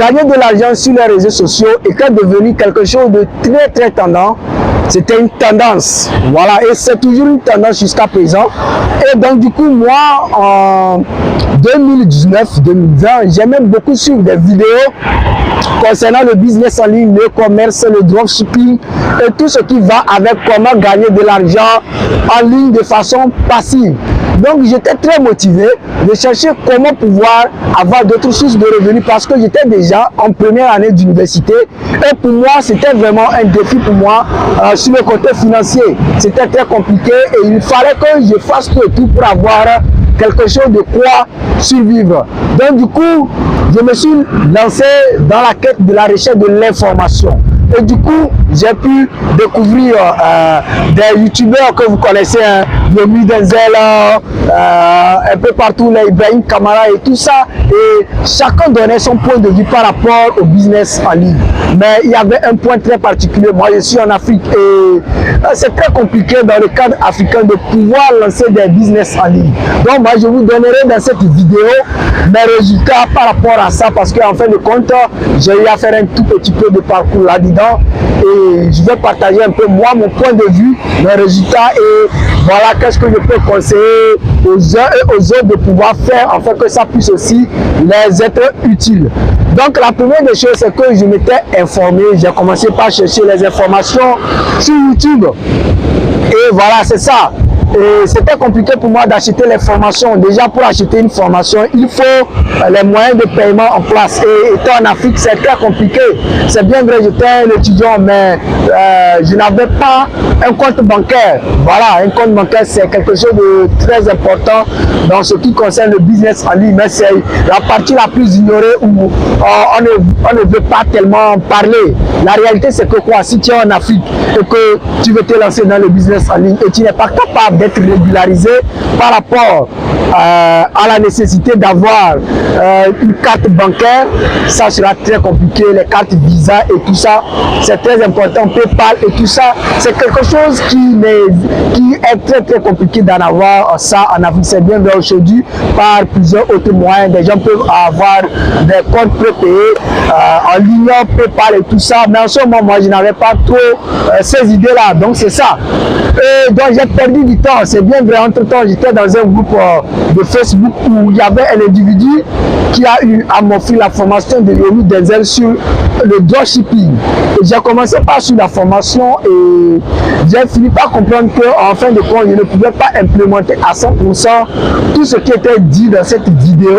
Gagner de l'argent sur les réseaux sociaux était devenu quelque chose de très tendance. C'était une tendance, voilà, et c'est toujours une tendance jusqu'à présent. Et donc du coup, moi, en 2019-2020, j'aimais beaucoup suivre des vidéos concernant le business en ligne, le commerce, le dropshipping et tout ce qui va avec comment gagner de l'argent en ligne de façon passive. Donc j'étais très motivé de chercher comment pouvoir avoir d'autres sources de revenus parce que j'étais déjà en première année d'université et pour moi c'était vraiment un défi pour moi sur le côté financier. C'était très compliqué et il fallait que je fasse tout pour avoir quelque chose de quoi survivre. Donc du coup, je me suis lancé dans la quête de la recherche de l'information. Et du coup, j'ai pu découvrir des youtubeurs que vous connaissez, hein, Yomi Denzel, un peu partout, les Ibrahim Kamara et tout ça. Et chacun donnait son point de vue par rapport au business en ligne. Mais il y avait un point très particulier. Moi, je suis en Afrique et c'est très compliqué dans le cadre africain de pouvoir lancer des business en ligne. Donc, moi, je vous donnerai dans cette vidéo mes résultats par rapport à ça parce qu'en fin de compte, j'ai eu à faire un tout petit peu de parcours là-dedans. Et je vais partager un peu moi mon point de vue, mes résultats et voilà qu'est-ce que je peux conseiller aux uns et aux autres de pouvoir faire afin que ça puisse aussi les être utile. Donc la première des choses c'est que je m'étais informé, j'ai commencé par chercher les informations sur YouTube et voilà c'est ça. Et c'était compliqué pour moi d'acheter les formations. Déjà pour acheter une formation, il faut les moyens de paiement en place. Et étant en Afrique, c'est très compliqué. C'est bien vrai, j'étais un étudiant, mais je n'avais pas un compte bancaire. Voilà, un compte bancaire, c'est quelque chose de très important dans ce qui concerne le business en ligne. Mais c'est la partie la plus ignorée où on ne veut pas tellement parler. La réalité, c'est que quoi, si tu es en Afrique et que tu veux te lancer dans le business en ligne et tu n'es pas capable d'être régularisé par rapport à la nécessité d'avoir une carte bancaire, ça sera très compliqué. Les cartes Visa et tout ça, c'est très important. PayPal et tout ça, c'est quelque chose qui est très compliqué d'en avoir ça en Afrique. C'est bien vrai aujourd'hui par plusieurs autres moyens. Des gens peuvent avoir des comptes prépayés en ligne, PayPal et tout ça. Mais en ce moment, moi, je n'avais pas trop ces idées-là. Donc, c'est ça. Et donc, j'ai perdu du temps. C'est bien vrai. Entre-temps, j'étais dans un groupe de Facebook où il y avait un individu qui a eu à m'offrir la formation de Yomi Denzel sur le dropshipping. Et j'ai commencé par sur la formation et j'ai fini par comprendre qu'en fin de compte, je ne pouvais pas implémenter à 100% tout ce qui était dit dans cette vidéo.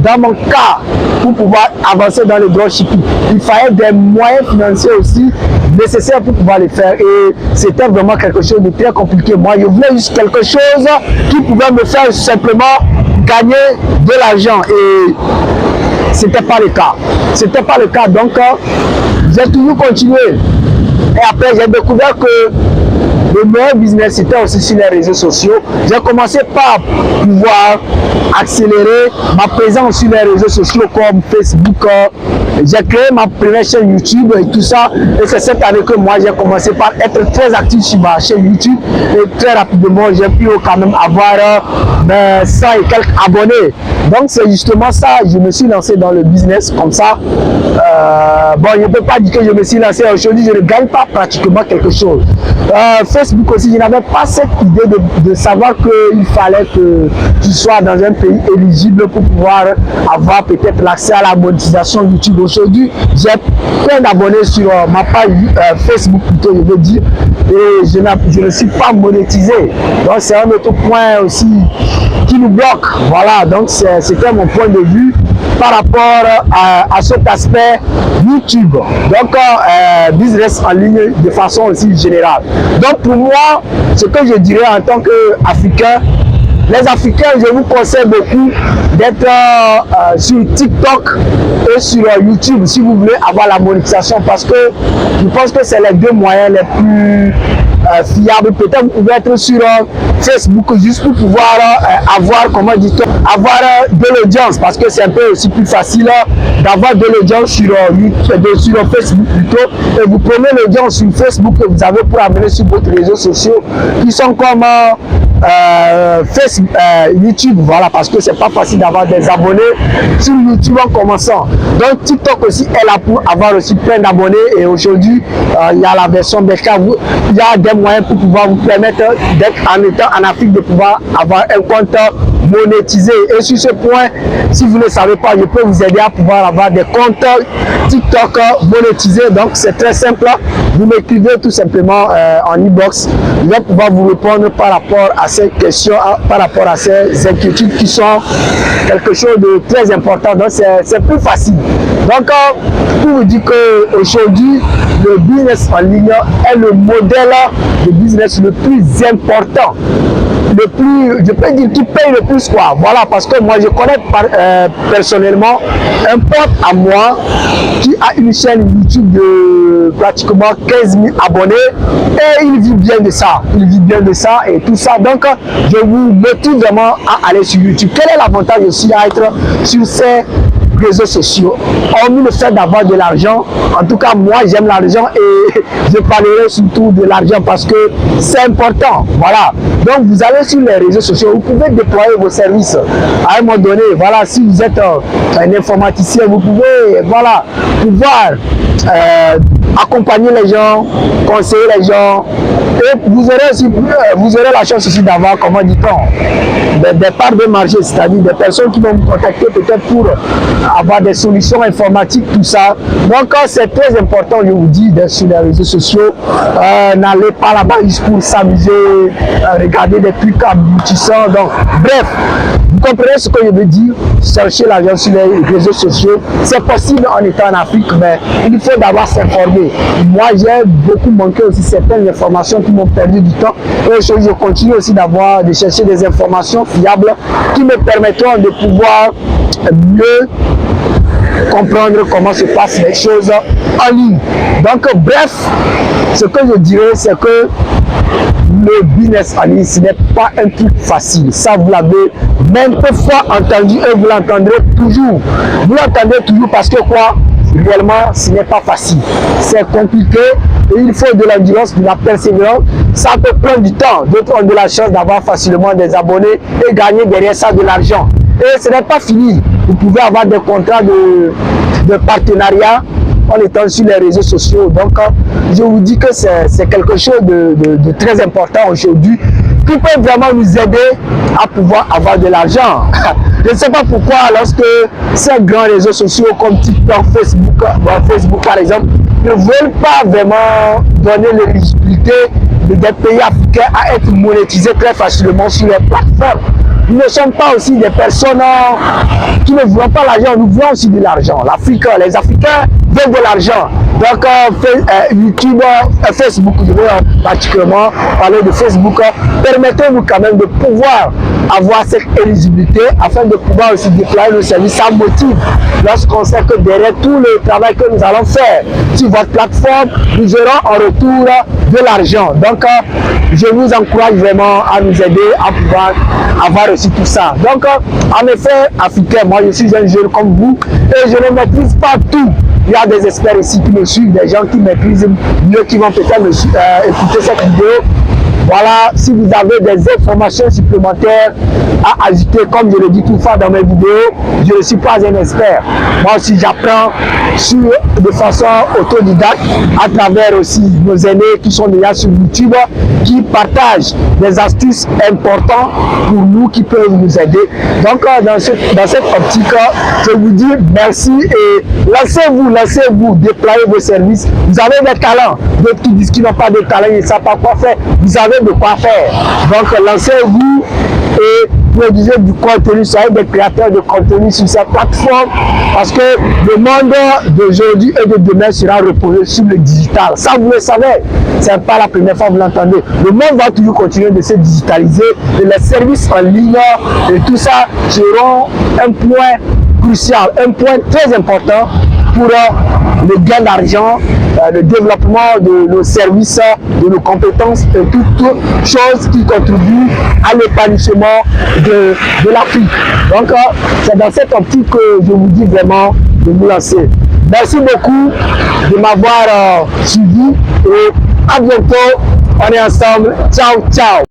Dans mon cas, pour pouvoir avancer dans le dropshipping, il fallait des moyens financiers aussi nécessaires pour pouvoir le faire. Et c'était vraiment quelque chose de très compliqué. Moi, je voulais juste quelque chose qui pouvait me faire simplement gagner de l'argent. Et c'était pas le cas. C'était pas le cas. Donc, j'ai toujours continué. Et après, j'ai découvert que le meilleur business, c'était aussi sur les réseaux sociaux. J'ai commencé par pouvoir accélérer ma présence sur les réseaux sociaux comme Facebook. J'ai créé ma première chaîne YouTube et tout ça. Et c'est cette année que moi, j'ai commencé par être très actif sur ma chaîne YouTube. Et très rapidement, j'ai pu quand même avoir 100 et quelques abonnés. Donc, c'est justement ça. Je me suis lancé dans le business comme ça. Bon, je ne peux pas dire que je me suis lancé aujourd'hui. Je ne gagne pas pratiquement quelque chose. Facebook aussi, je n'avais pas cette idée de savoir qu'il fallait que tu sois dans un pays éligible pour pouvoir avoir peut-être l'accès à la monétisation YouTube. Aujourd'hui, j'ai plein d'abonnés sur ma page Facebook plutôt, je veux dire, et je ne suis pas monétisé. Donc c'est un autre point aussi qui nous bloque. Voilà, donc c'était mon point de vue par rapport à cet aspect YouTube. Donc business en ligne de façon aussi générale. Donc pour moi, ce que je dirais en tant qu'Africain, les Africains, je vous conseille beaucoup d'être sur TikTok et sur YouTube si vous voulez avoir la monétisation parce que je pense que c'est les deux moyens les plus fiables. Peut-être vous pouvez être sur Facebook juste pour pouvoir avoir, comment dit-on, avoir de l'audience parce que c'est un peu aussi plus facile d'avoir de l'audience sur Facebook plutôt. Et vous prenez l'audience sur Facebook que vous avez pour amener sur votre réseaux sociaux qui sont comme YouTube, voilà, parce que c'est pas facile d'avoir des abonnés sur YouTube en commençant. Donc TikTok aussi est là pour avoir aussi plein d'abonnés, et aujourd'hui il y a la version bêta, il y a des moyens pour pouvoir vous permettre d'être en étant en Afrique, de pouvoir avoir un compte monétisé. Et sur ce point, si vous ne savez pas, je peux vous aider à pouvoir avoir des comptes TikTok monétisés. Donc c'est très simple, vous m'écrivez tout simplement en inbox, je vais pouvoir vous répondre par rapport à ces questions, par rapport à ces inquiétudes qui sont quelque chose de très important. Donc c'est plus facile. Donc pour vous dire qu'aujourd'hui le business en ligne est le modèle de business le plus important, le plus, je peux dire, qui paye le plus, quoi. Voilà, parce que moi je connais personnellement un pote à moi qui a une chaîne YouTube de pratiquement 15 000 abonnés, et il vit bien de ça, et tout ça. Donc je vous motive vraiment à aller sur YouTube. Quel est l'avantage aussi à être sur ces réseaux sociaux, hormis le fait d'avoir de l'argent? En tout cas, moi j'aime l'argent, et je parlerai surtout de l'argent parce que c'est important. Voilà, donc vous allez sur les réseaux sociaux, vous pouvez déployer vos services à un moment donné. Voilà, si vous êtes un informaticien, vous pouvez, voilà, pouvoir accompagner les gens, conseiller les gens, et vous aurez aussi, vous aurez la chance aussi d'avoir, comment dit-on, des parts de marché, c'est-à-dire des personnes qui vont vous contacter peut-être pour avoir des solutions informatiques, tout ça. Donc c'est très important, je vous dis, d'être sur les réseaux sociaux. N'allez pas là-bas juste pour s'amuser, regarder des trucs aboutissants. Donc bref, vous comprenez ce que je veux dire? Chercher l'argent sur les réseaux sociaux, c'est possible en étant en Afrique, mais il faut d'abord s'informer. Moi j'ai beaucoup manqué aussi certaines informations qui m'ont perdu du temps, et aujourd'hui je continue aussi de chercher des informations fiables qui me permettront de pouvoir mieux comprendre comment se passent les choses en ligne. Donc bref, ce que je dirais, c'est que le business en ligne, ce n'est pas un truc facile. Ça, vous l'avez maintes fois entendu, et vous l'entendrez toujours. Vous l'entendez toujours parce que quoi? Réellement, ce n'est pas facile. C'est compliqué, et il faut de l'endurance, de la persévérance. Ça peut prendre du temps. D'autres ont de la chance d'avoir facilement des abonnés et gagner derrière ça de l'argent. Et ce n'est pas fini. Vous pouvez avoir des contrats de partenariat en étant sur les réseaux sociaux. Donc, je vous dis que c'est quelque chose de très important aujourd'hui, qui peut vraiment nous aider à pouvoir avoir de l'argent. Je ne sais pas pourquoi, lorsque ces grands réseaux sociaux comme TikTok, Facebook par exemple, ne veulent pas vraiment donner l'éligibilité des pays africains à être monétisés très facilement sur les plateformes. Nous ne sommes pas aussi des personnes qui ne voulons pas l'argent, nous voulons aussi de l'argent. L'Afrique, les Africains veulent de l'argent. Donc YouTube, Facebook, je vais particulièrement parler de Facebook, permettez-nous quand même de pouvoir avoir cette éligibilité afin de pouvoir aussi déployer nos services. Ça motive lorsqu'on sait que derrière tout le travail que nous allons faire sur votre plateforme, nous aurons en retour de l'argent. Donc je vous encourage vraiment à nous aider à pouvoir avoir aussi tout ça. Donc en effet, africain, moi je suis un jeune comme vous, et je ne maîtrise pas tout. Il y a des experts ici qui me suivent, des gens qui maîtrisent mieux, qui vont peut-être écouter cette vidéo. Voilà, si vous avez des informations supplémentaires à ajouter, comme je le dis tout fois dans mes vidéos, je ne suis pas un expert. Moi aussi, j'apprends de façon autodidacte à travers aussi nos aînés qui sont déjà sur YouTube, qui partagent des astuces importantes pour nous, qui peuvent nous aider. Donc, dans cette optique, je vous dis merci et lancez-vous, déployez vos services. Vous avez des talents. D'autres qui disent qu'ils n'ont pas de talent, ils ne savent pas quoi faire. Vous avez de quoi faire. Donc, lancez-vous et produisez du contenu, soyez des créateurs de contenu sur cette plateforme, parce que le monde d'aujourd'hui et de demain sera reposé sur le digital. Ça, vous le savez, ce n'est pas la première fois que vous l'entendez. Le monde va toujours continuer de se digitaliser, et les services en ligne et tout ça seront un point crucial, un point très important pour le gain d'argent, le développement de nos services, de nos compétences et toutes choses qui contribuent à l'épanouissement de l'Afrique. Donc, c'est dans cette optique que je vous dis vraiment de vous lancer. Merci beaucoup de m'avoir suivi et à bientôt. On est ensemble. Ciao, ciao.